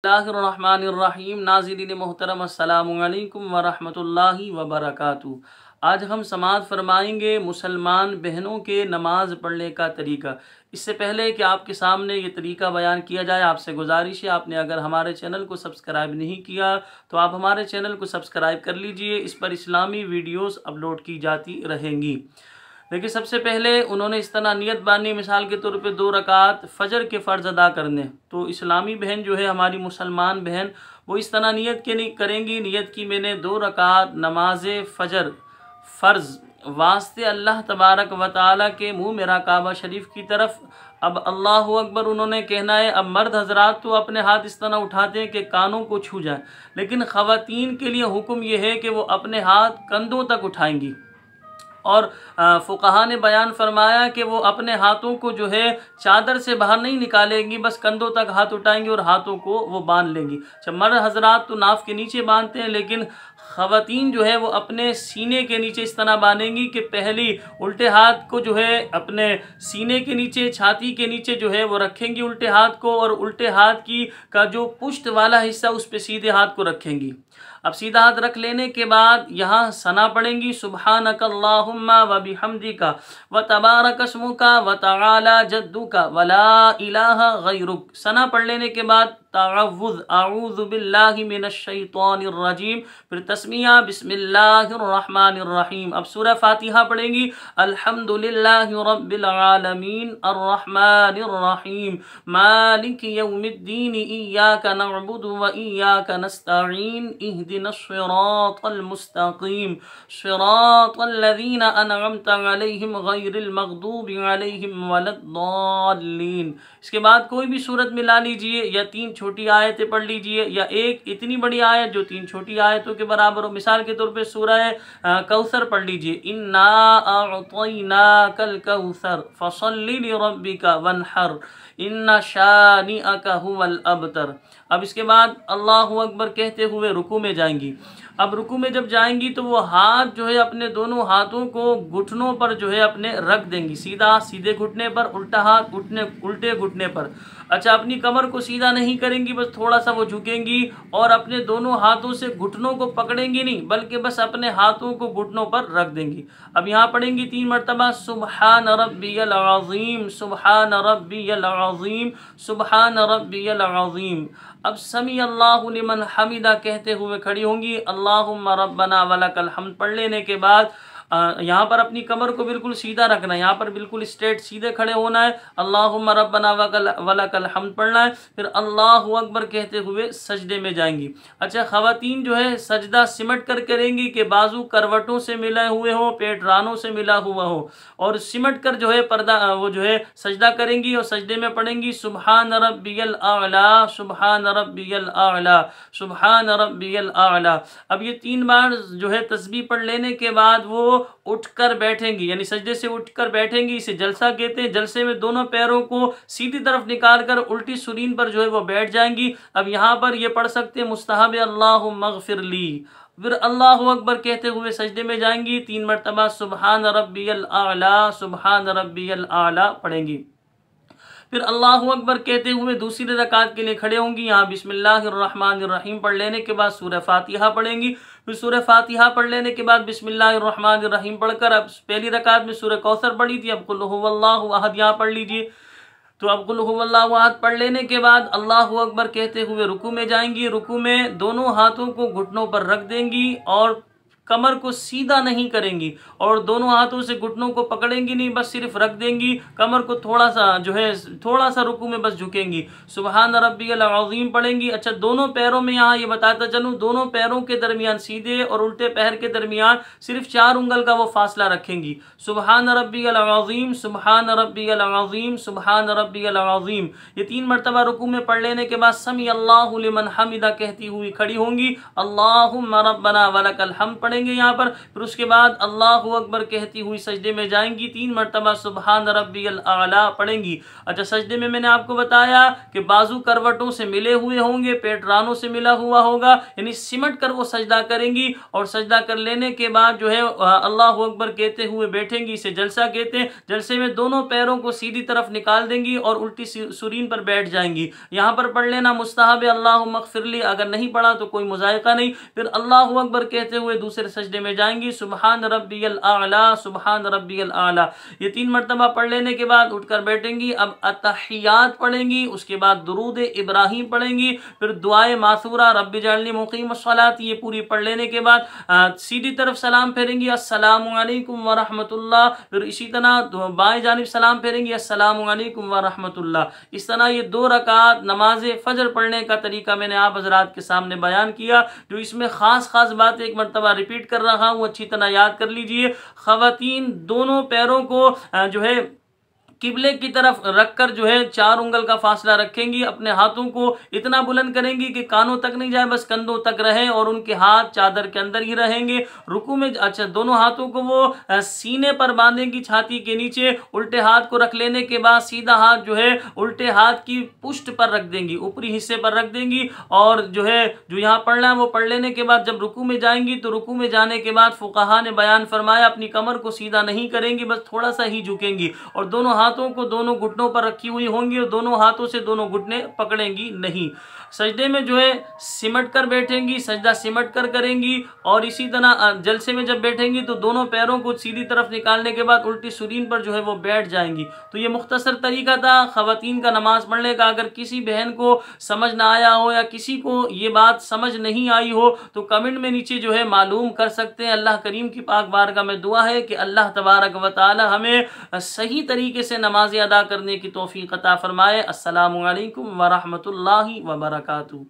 बिस्मिल्लाहिर्रहमानिर्रहीम। नाज़रीन मोहतरम, अस्सलामु अलैकुम वरहमतुल्लाहि वबरकातुहू। आज हम समाअत फरमाएंगे मुसलमान बहनों के नमाज़ पढ़ने का तरीका। इससे पहले कि आपके सामने ये तरीका बयान किया जाए, आपसे गुजारिश है, आपने अगर हमारे चैनल को सब्सक्राइब नहीं किया तो आप हमारे चैनल को सब्सक्राइब कर लीजिए। इस पर इस्लामी वीडियोज़ अपलोड की जाती रहेंगी। देखिए, सबसे पहले उन्होंने इस तरह नियत बांधी, मिसाल के तौर पे 2 रकात फ़जर के फ़र्ज़ अदा करने। तो इस्लामी बहन जो है, हमारी मुसलमान बहन, वो इस तरह नियत के नहीं करेंगी, नियत की मैंने 2 रकात नमाज फ़जर फ़र्ज़ वास्ते अल्लाह तबारक व तआला के मुँह मेरा काबा शरीफ की तरफ। अब अल्लाहु अकबर उन्होंने कहना है। अब मर्द हजरात तो अपने हाथ इस तरह उठाते हैं कि कानों को छू जाए, लेकिन ख़वातीन के लिए हुक्म यह है कि वो अपने हाथ कंधों तक उठाएंगी। और फ़ुक़हा ने बयान फरमाया कि वो अपने हाथों को जो है चादर से बाहर नहीं निकालेंगी, बस कंधों तक हाथ उठाएंगी और हाथों को वो बांध लेंगी। जब मर्द हजरात तो नाफ के नीचे बांधते हैं, लेकिन ख़वातीन जो है वो अपने सीने के नीचे इस तरह बांधेंगी कि पहली उल्टे हाथ को जो है अपने सीने के नीचे, छाती के नीचे जो है वो रखेंगी उल्टे हाथ को, और उल्टे हाथ की का जो पुश्त वाला हिस्सा उस पर सीधे हाथ को रखेंगी। अब सीधा हाथ रख लेने के बाद यहाँ सना पढ़ेंगी, सुब्हानक अल्लाहुम्मा व बिहम्दिका व तबारक अस्मुका व तआला जद्दुका व ला इलाहा गैरुक। सना पढ़ लेने के बाद तअव्वुज़ अऊज़ु बिल्लाहि मिनश शैतानिर रजीम, फिर तस्मिया बिस्मिल्लाहिर रहमानिर रहीम। अब सूरह फातिहा पढ़ेंगी, अल्हम्दुलिल्लाहि रब्बिल आलमीन अर्रहमानिर रहीम मालिकि यौमिद्दीन इय्याका नअबुदु व इय्याका नस्तईन इहदिनस सिरातल मुस्तकीम सिरातल लज़ीना अनअमता अलैहिम गैरिल मग़दूबि अलैहिम वलद्दाल्लीन। इसके बाद कोई भी सूरत मिला लीजिए, या 3 छोटी आयतें पढ़ लीजिए, या एक इतनी बड़ी आयत जो 3 छोटी आयतों के बराबर हो। मिसाल के तौर पे सूरह कौसर पढ़ लीजिए, इन्ना अअतैनाकल कौसर फसल्लि लिरब्बिका वन्हर इन्ना शानिअका हुवल अबतर। अब इसके बाद अल्लाहु अकबर कहते हुए रुकू में जाएंगी। अब रुकू में जब जाएंगी तो वो हाथ जो है अपने दोनों हाथों को घुटनों पर जो है अपने रख देंगी, सीधा सीधे घुटने पर, उल्टा हाथ उल्टे घुटने पर। अच्छा, अपनी कमर को सीधा नहीं करेंगी, बस थोड़ा सा वो झुकेंगी और अपने दोनों हाथों से घुटनों को पकड़ेंगी नहीं, बल्कि बस अपने हाथों को घुटनों पर रख देंगी। अब यहाँ पढ़ेंगी 3 मरतबा, सुब्हान रब्बियल अज़ीम सुब्हान रब्बियल अज़ीम सुब्हान रब्बियल अज़ीम। अब समी अल्लाहु लिमन हमिदा कहते हुए खड़ी होंगी, अल्लाहुम्मा रब्बना वलकल हम्द पढ़ लेने के बाद यहाँ पर अपनी कमर को बिल्कुल सीधा रखना है, यहाँ पर बिल्कुल स्ट्रेट सीधे खड़े होना है। अल्लाहुम्मा रब्बना वलकल हम्द पढ़ना है, फिर अल्लाहु अकबर कहते हुए सजदे में जाएंगी। अच्छा, ख़वातीन जो है सजदा सिमट कर करेंगी कि बाजू करवटों से मिले हुए हों, पेट रानों से मिला हुआ हो, और सिमट कर जो है पर्दा वो जो है सजदा करेंगी और सजदे में पढ़ेंगी, सुब्हान रब्बियल आला सुब्हान रब्बियल आला सुब्हान रब्बियल आला। अब ये 3 बार जो है तस्बीह पढ़ लेने के बाद वो उठकर बैठेंगी, यानी सजदे से उठकर बैठेंगी। इसे जलसा कहते हैं। जलसे में दोनों पैरों को सीधी तरफ निकाल कर उल्टी सुरीन पर जो है वो बैठ जाएंगी। अब यहाँ पर ये पढ़ सकते हैं मुस्तहब अल्लाहुम्मा मग़फ़िरली, फिर अल्लाहु अकबर कहते हुए सजदे में जाएंगी, 3 मरतबा सुब्हान रब्बियल आला सुब्हान रब्बियल आला पढ़ेंगी। फिर अल्लाहु अकबर कहते हुए दूसरी रकात के लिए खड़े होंगी। यहाँ बिस्मिल्लाहिर्रहमानिर्रहीम पढ़ लेने के बाद सूरह फातिहा पढ़ेंगी। फिर सूरह फातिहा पढ़ लेने के बाद बिस्मिल्लाहिर्रहमानिर्रहीम पढ़कर, अब पहली रकात में सूरह कौसर पढ़ी थी, अब कुल हुवल्लाहु अहद यहाँ पढ़ लीजिए। तो अब कुल हुवल्लाहु अहद पढ़ लेने के बाद अल्लाहु अकबर कहते हुए रुकू में जाएंगी। रुकू में दोनों हाथों को घुटनों पर रख देंगी और कमर को सीधा नहीं करेंगी, और दोनों हाथों से घुटनों को पकड़ेंगी नहीं, बस सिर्फ रख देंगी। कमर को थोड़ा सा जो है थोड़ा सा रुकू में बस झुकेंगी। सुब्हान रब्बियल अज़ीम पढ़ेंगी। अच्छा, दोनों पैरों में यहाँ ये बताता चलूँ, दोनों पैरों के दरमियान, सीधे और उल्टे पैर के दरमियान सिर्फ 4 उंगल का वो फासला रखेंगी। सुब्हान रब्बियल अज़ीम सुब्हान रब्बियल अज़ीम सुब्हान रब्बियल अज़ीम। ये 3 मरतबा रुकू में पढ़ लेने के बाद समी अल्लाहु लिमन हमिदा कहती हुई खड़ी होंगी, अल्लाहुम्मा रब्बना वलकल हम्द पढ़ेंगे यहाँ पर। फिर उसके बाद अल्लाहु अकबर कहती हुई सजदे में जाएंगी, 3 मरतबा सुबहान रब्बियल आला पढ़ेंगी। अच्छा, सजदे में मैंने आपको बताया कि बाजू करवटों से मिले हुए होंगे, पेट रानों से मिला हुआ होगा, यानी सिमट कर वो सजदा करेंगी। और सजदा कर लेने के बाद जो है अल्लाहु अकबर कहते हुए बैठेंगी, इसे जलसा कहते हैं। जलसे में दोनों पैरों को सीधी तरफ निकाल देंगी और उल्टी सुरीन पर बैठ जाएंगी। यहाँ पर पढ़ लेना मुस्तहब है अल्लाहुम्मा अग़फ़िरली, अगर नहीं पढ़ा तो कोई मुज़ायक़ा नहीं। फिर अल्लाहु अकबर कहते हुए दूसरे सजदे में जाएंगी, सुबहान रब्बियल आला, सुबहान रब्बियल आला। ये 3 मरतबा पढ़ लेने के बाद उठकर बैठेंगी। अब अत्तहियात पढ़ेंगी, उसके बाद दुरूद इब्राहिम पढ़ेंगी, फिर दुआए मासूरा रब्बि जअलनी मुक़ीमस्सलात, ये पूरी पढ़ लेने के बाद सीधी तरफ सलाम फेरेंगी, अस्सलामु अलैकुम व रहमतुल्लाह। फिर इसी तरह बाएं जानिब सलाम फेरेंगी, अस्सलामु अलैकुम व रहमतुल्लाह। इस तरह ये 2 रकात नमाज फजर पढ़ने का तरीका मैंने आप हजरात के सामने बयान किया। जो इसमें खास बात एक मरतबा रिपीट कर रहा हूँ, अच्छी तरह याद कर लीजिए। ख़वातीन दोनों पैरों को जो है किबले की तरफ रखकर जो है 4 उंगल का फासला रखेंगी। अपने हाथों को इतना बुलंद करेंगी कि कानों तक नहीं जाए, बस कंधों तक रहे, और उनके हाथ चादर के अंदर ही रहेंगे। रुकू में अच्छा दोनों हाथों को वो सीने पर बांधेंगी, छाती के नीचे। उल्टे हाथ को रख लेने के बाद सीधा हाथ जो है उल्टे हाथ की पुष्ट पर रख देंगी, ऊपरी हिस्से पर रख देंगी। और जो है जो यहाँ पढ़ना है वो पढ़ लेने के बाद जब रुकू में जाएंगी तो रुकू में जाने के बाद फुकाहा ने बयान फरमाया अपनी कमर को सीधा नहीं करेंगी, बस थोड़ा सा ही झुकेंगी, और दोनों हाथों को दोनों घुटनों पर रखी हुई होंगी और दोनों हाथों से दोनों घुटने पकड़ेंगी नहीं। सजदे में जो है सिमट कर बैठेंगी, सजदा सिमट कर करेंगी। और इसी तरह जलसे में जब बैठेंगी तो दोनों पैरों को सीधी तरफ निकालने के बाद उल्टी सुरीन पर जो है वो बैठ जाएंगी। तो ये मुख्तसर तरीका था ख़वातीन का नमाज पढ़ने का। अगर किसी बहन को समझ ना आया हो या किसी को ये बात समझ नहीं आई हो तो कमेंट में नीचे जो है मालूम कर सकते हैं। अल्लाह करीम की पाक बारगाह में दुआ है कि अल्लाह तबारक व तआला हमें सही तरीके से नमाज़ें अदा करने की तौफीक अता फरमाए। अस्सलामु अलैकुम व रहमतुल्लाहि व बरकातुहू।